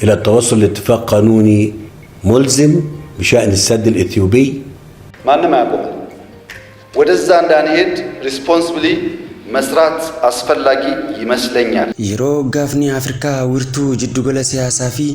إلى التوصل لاتفاق قانوني ملزم بشأن السد الإثيوبي. ما يقوم ودزان دانيد responsibly መስራት አስፈላጊ ይመስለኛል። yeroo gaafni afrikaa wirtuu jiddugala siyaasaa fi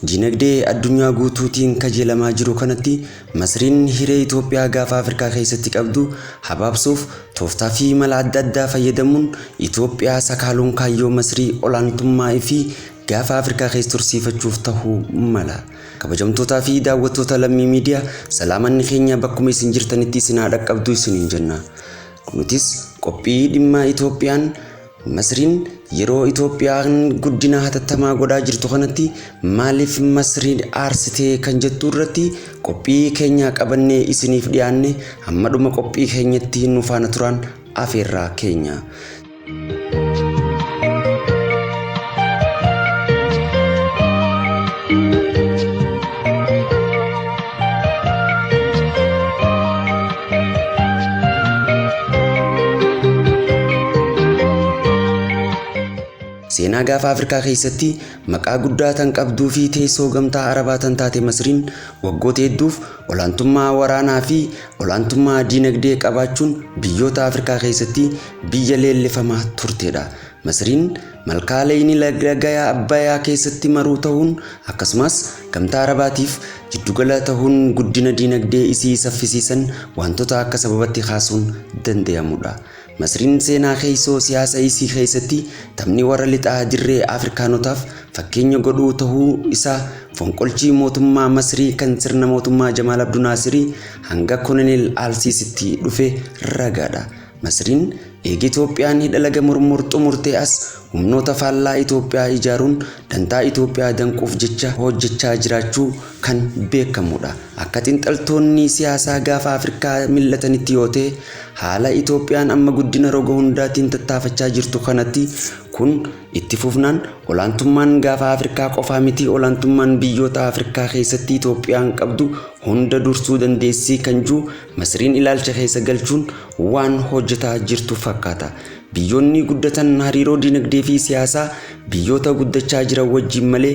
dinagdee addunyaa guutuutiin kajeelamaa jiru kanatti masriin hiree Itoophiyaa gaafa afrikaa keessatti qabdu habaabsuuf tooftaa fi mala adda addaa fayyadamuun Itoophiyaa sakaaluun kaayyoo masrii olaantummaa fi gaafa afrikaa keessa tursiifachuuf ta'uu mala. kabajamtootaa fi daawwattoota lammii miidiyaa salaamanni keenya bakkuma isin jirtanitti isin haa dhaqqabdu isiniin jenna. Kunis qophii dhimma Itoophiyaan masriin yeroo Itoophiyaan guddina hatattamaa godhaa jirtu kanatti maaliif masriin aarsitee kan jettu irratti qophii keenya qabannee isiniif dhiyaanne hamma dhuma qophii keenyatti nu faana turan afeerraa keenya. seenaa gaafa afrikaa keessatti maqaa guddaa tan qabduu fi teessoo gamtaa arabaa tan taate masriin waggoota hedduuf olaantummaa waraanaa fi olaantummaa dinagdee qabaachuun biyyoota afrikaa keessatti biyya leellifamaa turtedha. masriin malkaaleen laga abbayaa keessatti maruu ta'uun akkasumas gamtaa arabaatiif jiddugala ta'uun guddina dinagdee isii saffisiisan wantoota akka sababatti kaasuun danda'amudha. masriin seenaa keessoo siyaasa isii keessatti taphni warra lixaa dirree afrikaanotaaf fakkeenya godhuu ta'uu isaa fonqolchii mootummaa masrii kan sirna mootummaa Jamaal Abduu Naasirii hanga koloneel Alsiisitti dhufe ragaadha. masriin eega Itoophiyaan hidha laga Murmur xumurtee as humnoota faallaa Itoophiyaa ijaaruun dantaa Itoophiyaa danquuf jecha hojjechaa jiraachuu kan beekamudha. akka xiinxaltoonni siyaasaa gaafa afrikaa millatanitti yoo ta'e haala Itoophiyaan amma guddina roga hundaatiin tattaafachaa jirtu kanatti kun itti fufnaan olaantummaan gaafa afrikaa qofaa miti olaantummaan biyyoota afrikaa keessatti Itoophiyaan qabdu hunda dursuu dandeessii kan jiru masriin ilaalcha keessa galchuun waan hojjetaa jirtu fakkaata. biyyoonni guddatan hariiroo dinagdee fi siyaasaa biyyoota guddachaa jiran wajjin malee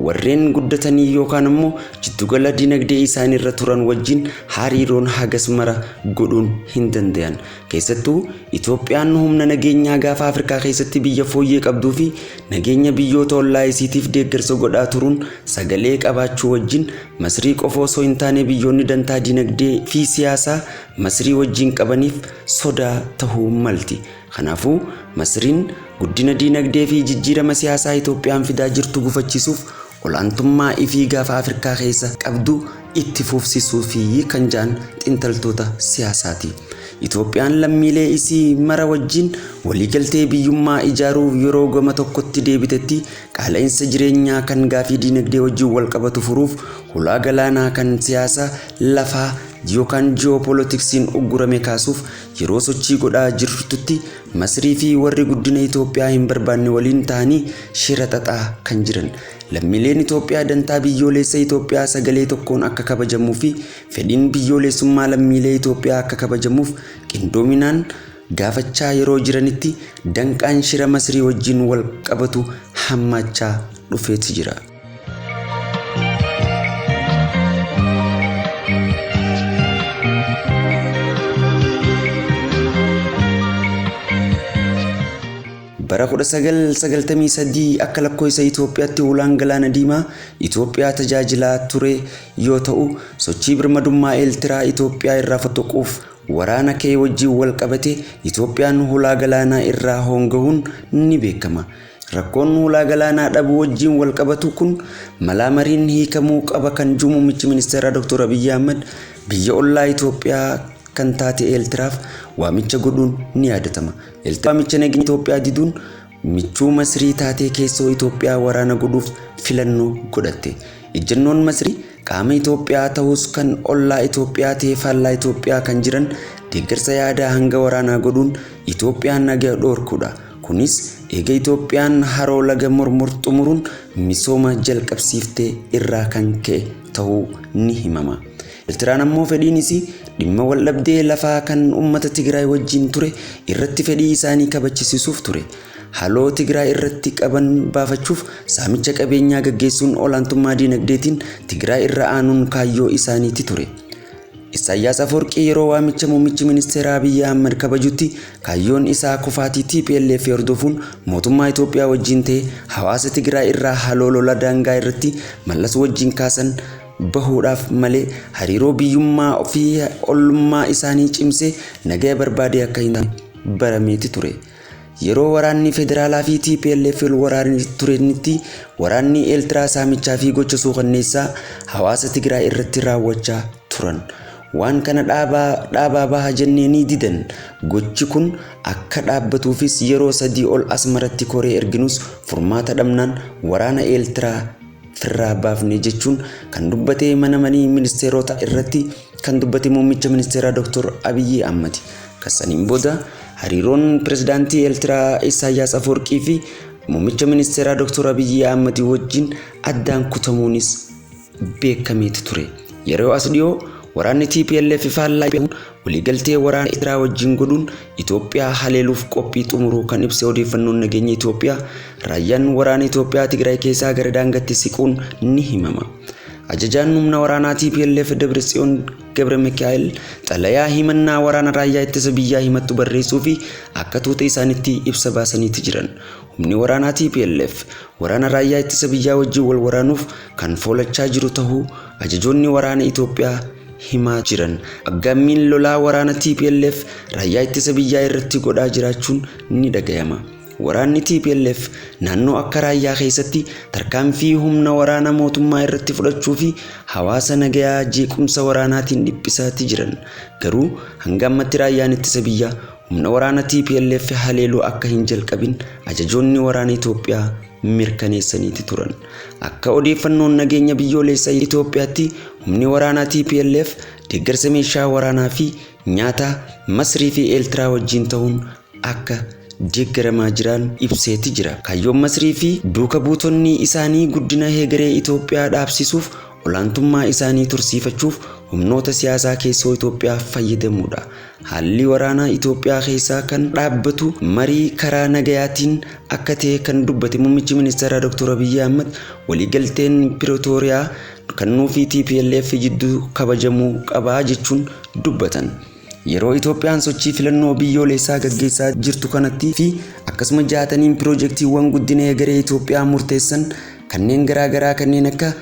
warreen guddatanii yookaan immoo jiddugala dinagdee isaan irra turan wajjin hariiroon hagas mara godhuun hin danda'an. keessattuu Itoophiyaan humna nageenyaa gaafa afrikaa keessatti biyya fooyyee qabduu fi nageenya biyyoota ollaa isiitiif deeggarsa godhaa turuun sagalee qabaachuu wajjin masrii qofa osoo hin taane biyyoonni dantaa dinagdee fi siyaasaa masrii wajjin qabaniif sodaa ta'uu malti. kanaafuu masriin guddina dinagdee fi jijjiirama siyaasaa Itoophiyaan fidaa jirtu gufachiisuuf olaantummaa ifii gaafa afrikaa keessa qabdu itti fufsiisuu fi kan jaan xiinxaltoota siyaasaati. Itoophiyaan lammiilee isii mara wajjin waliigaltee biyyummaa ijaaruuf yeroo gama tokkotti deebitetti qaala'insa jireenyaa kan gaafii dinagdee wajjin wal qabatu furuuf hulaa galaanaa kan siyaasa lafaa yookaan ji'oopolitiksiin uggurame kaasuuf yeroo sochii godhaa jirtutti masrii fi warri guddina Itoophiyaa hin barbaanne waliin ta'anii shira xaxaa kan jiran. lammiileen Itoophiyaa dantaa biyyoolessa Itoophiyaa sagalee tokkoon akka kabajamuu fi fedhiin biyyoolessummaa lammiilee Itoophiyaa akka kabajamuuf qindoominaan gaafachaa yeroo jiranitti danqaan shira masrii wajjin wal qabatu hammachaa dhufeeti jira. bara 1993 akka lakkoofsa Itoophiyaatti ulaan galaana diimaa Itoophiyaa tajaajilaa ture yoo ta'u sochii birmadummaa Eertiraa Itoophiyaa irraa fotoquuf waraana kee wajjin wal qabate Itoophiyaan ulaa galaanaa irraa hongahuun ni beekama. rakkoon ulaa galaanaa dhabuu wajjin wal qabatu kun malaa mariin hiikamuu qaba kan jiru muummichi ministeeraa Dr. Abiy Ahmed biyya ollaa Itoophiyaa kan taate Eertiraaf waamicha godhuun ni yaadatama. Eertiraan waamicha nageenya Itoophiyaa diduun michuu masrii taatee keessoo Itoophiyaa waraana godhuuf filannoo godhatte. ejjennoon masrii qaama Itoophiyaa ta'us kan ollaa Itoophiyaa ta'e faallaa Itoophiyaa kan jiran deeggarsa yaadaa hanga waraanaa godhuun Itoophiyaan nagaa dhoorkuudha. kunis eega Itoophiyaan haroo laga Murmur xumuruun misooma jalqabsiiftee irraa kan ka'e ta'uu ni himama. Eertiraan ammoo fedhiinis dhimma wal dhabdee lafaa kan uummata Tigraay wajjin ture irratti fedhii isaanii kabachisiisuuf ture. haloo Tigraay irratti qaban baafachuuf saamicha qabeenyaa gaggeessuun olaantummaa diinagdeetiin Tigraay irra aanuun kaayyoo isaaniiti ture. Isaayyaas Afwerqii yeroo waamicha muummichi ministeera Abiy Ahmed kabajutti kaayyoon isaa kufaatii TPLF hordofuun mootummaa Itoophiyaa wajjin ta'ee hawaasa Tigraay irraa haloo lola daangaa irratti mallas wajjin kaasan bahuudhaaf malee hariiroo biyyummaa ofii ollummaa isaanii cimsee nagaa barbaade akka hin barameeti ture. Yeroo waraanni federaalaa fi TPLF waraanni turanitti waraanni Eertiraa saamichaa fi gocha suukanneessaa hawaasa Tigraay irratti raawwachaa turan. Waan kana dhaabaa baha jennee ni didan. Gochi kun akka dhaabbatuufis yeroo 3 ol Asmaratti koree erginus furmaata dhabnaan waraana Eertiraa firraa baafne jechuun kan dubbate mana marii ministeerota irratti kan dubbate muummicha ministeeraa Dr. Abiy Ahmed. Kasaniin booda hariiroon pirezidaantii Eertiraa Isaayyaas Afwerqii fi muummicha ministeeraa Dr. Abiy Ahmed wajjin addaan kutamuunis beekameeti ture. Yeroo as dhiyoo waraanni TPLF faallaa waliigaltee waraana Eertiraa wajjin godhuun Itoophiyaa haleeluuf qophii xumuruu kan ibse odeeffannoon nageenya Itoophiyaa raayyaan waraana Itoophiyaa Tigraay keessaa gara daangaatti siquun ni himama. Ajajaan humna waraanaa TPLF Dabratsiyoon Gabramikaa'el xalayaa himannaa waraana raayyaa ittisa biyyaa himattu barreessuu fi akka tuuta isaanitti ibsa baasaniiti jiran. Humni waraanaa TPLF waraana raayyaa ittisa biyyaa wajjin wal waraanuuf kan foolachaa jiru ta'uu ajajoonni waraana Itoophiyaa himaa jiran. Aggaammiin lolaa waraana TPLF raayyaa ittisa biyyaa irratti godhaa jiraachuun ni dhagayama. Waraanni TPLF naannoo akka raayyaa keessatti tarkaanfii humna waraana mootummaa irratti fudhachuu fi hawaasa nagayaa jeequmsa waraanaatiin dhiphisaati jiran. Garuu hanga ammatti raayyaan ittisa biyyaa humna waraana TPLF haleeluu akka hin jalqabin ajajoonni waraana Itoophiyaa mirkaneessaniiti turan. Akka odeeffannoon nageenya biyyoolessaa Itoophiyaatti humni waraanaa TPLF deeggarsa meeshaa waraanaa fi nyaata Masrii fi Eertiraa wajjin ta'uun akka deeggaramaa jiran ibseeti jira. Kaayyoon Masrii fi duuka buutonni isaanii guddina heegaree Itoophiyaa dhaabsisuuf olaantummaa isaanii tursiifachuuf humnoota siyaasaa keessoo Itoophiyaa fayyadamuudha. Haalli waraanaa Itoophiyaa keessaa kan dhaabbatu marii karaa nagayaatiin akka ta'e kan dubbate muummichi ministeeraa Dr. Abiy Ahmed waliigalteen Piretooriyaa kan nuufi TPLF jidduu kabajamuu qabaa jechuun dubbatan. Yeroo Itoophiyaan sochii filannoo biyyoolessaa gaggeessaa jirtu kanatti fi akkasuma jaataniin piroojeektiiwwan guddina heegaree Itoophiyaa murteessan kanneen garaagaraa kanneen akka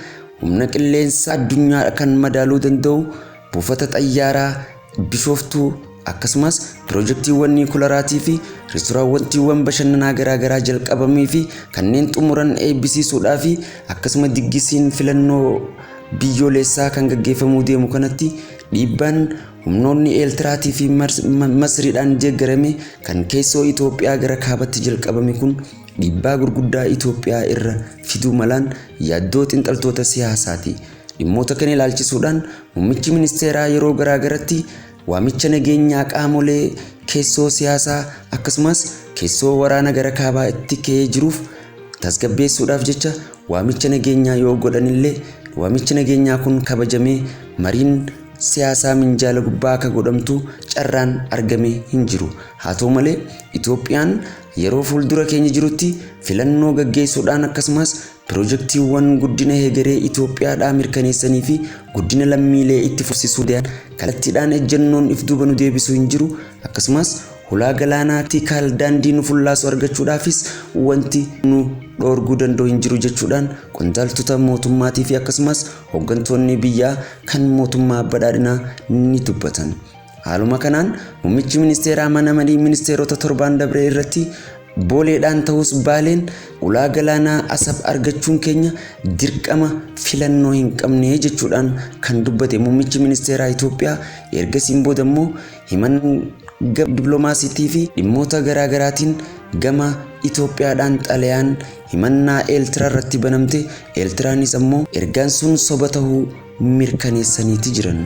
humna qilleensa addunyaa kan madaaluu danda'u buufata xayyaaraa Bishooftuu akkasumas piroojeektiiwwan niikularaatii fi reestooraantiiwwan bashannanaa garaagaraa jalqabamee fi kanneen xumuran eebbisiisuudhaa fi akkasuma diggisiin filannoo biyyoolessaa kan gaggeeffamuu deemu kanatti dhiibbaan humnoonni Eertiraatii fi Masriidhaan deeggarame kan keessoo Itoophiyaa gara kaabatti jalqabame kun dhiibbaa gurguddaa Itoophiyaa irra fiduu malaan yaaddoo xiinxaltoota siyaasaati. Dhimmoota kana ilaalchisuudhaan muummichi ministeeraa yeroo garaagaratti waamicha nageenyaa qaamolee keessoo siyaasaa akkasumas keessoo waraana gara kaabaa itti ka'ee jiruuf tasgabbeessuudhaaf jecha waamicha nageenyaa yoo godhanillee waamichi nageenyaa kun kabajamee mariin siyaasaa minjaala gubbaa akka godhamtu carraan argame hin jiru. Haa ta'u malee Itoophiyaan yeroo fuuldura keenya jirutti filannoo gaggeessuudhaan akkasumas piroojeektiiwwan guddina heegaree Itoophiyaadhaa mirkaneessanii fi guddina lammiilee itti fufsiisuu danda'an kallattiidhaan ejjennoon if duuba nu deebisuu hin jiru. Akkasumas hulaa galaanaatti daandii nu fullaasu argachuudhaafis wanti nu dhoorguu danda'u hin jiru jechuudhaan qondaaltota mootummaatii fi akkasumas hooggantoonni biyyaa kan mootummaa badhaadhinaa ni dubbatan. Haaluma kanaan muummichi ministeeraa mana marii ministeerota 7 dabree irratti booleedhaan ta'us baaleen ulaa galaanaa asab argachuun keenya dirqama filannoo hin qabne jechuudhaan kan dubbate muummichi ministeeraa Itoophiyaa ergasiin booda immoo himan dippiloomaasiitii fi dhimmoota garaagaraatiin gama Itoophiyaadhaan xalayaan himannaa Eertiraa irratti banamte Eertiraanis ammoo ergaan sun soba ta'uu mirkaneessaniiti jiran.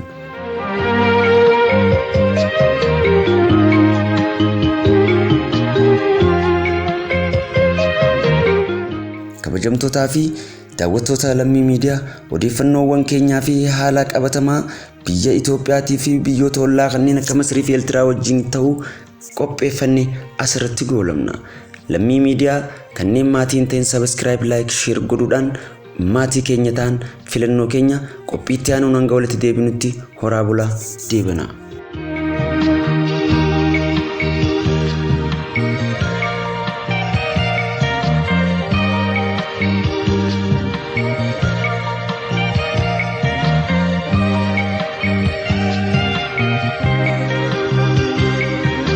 Kabajamtootaa fi daawwattoota lammii miidiyaa odeeffannoowwan keenyaa fi haala qabatamaa biyya Itoophiyaatii fi biyyoota ollaa kanneen akka Masrii fi Eertiraa wajjin ta'uu qopheeffanne asirratti goolabna. lammii miidiyaa kanneen maatiin ta'an subscribe like share godhuudhaan maatii keenya ta'an filannoo keenya qophiitti aanuun hanga walitti deebinutti horaa bulaa deebana.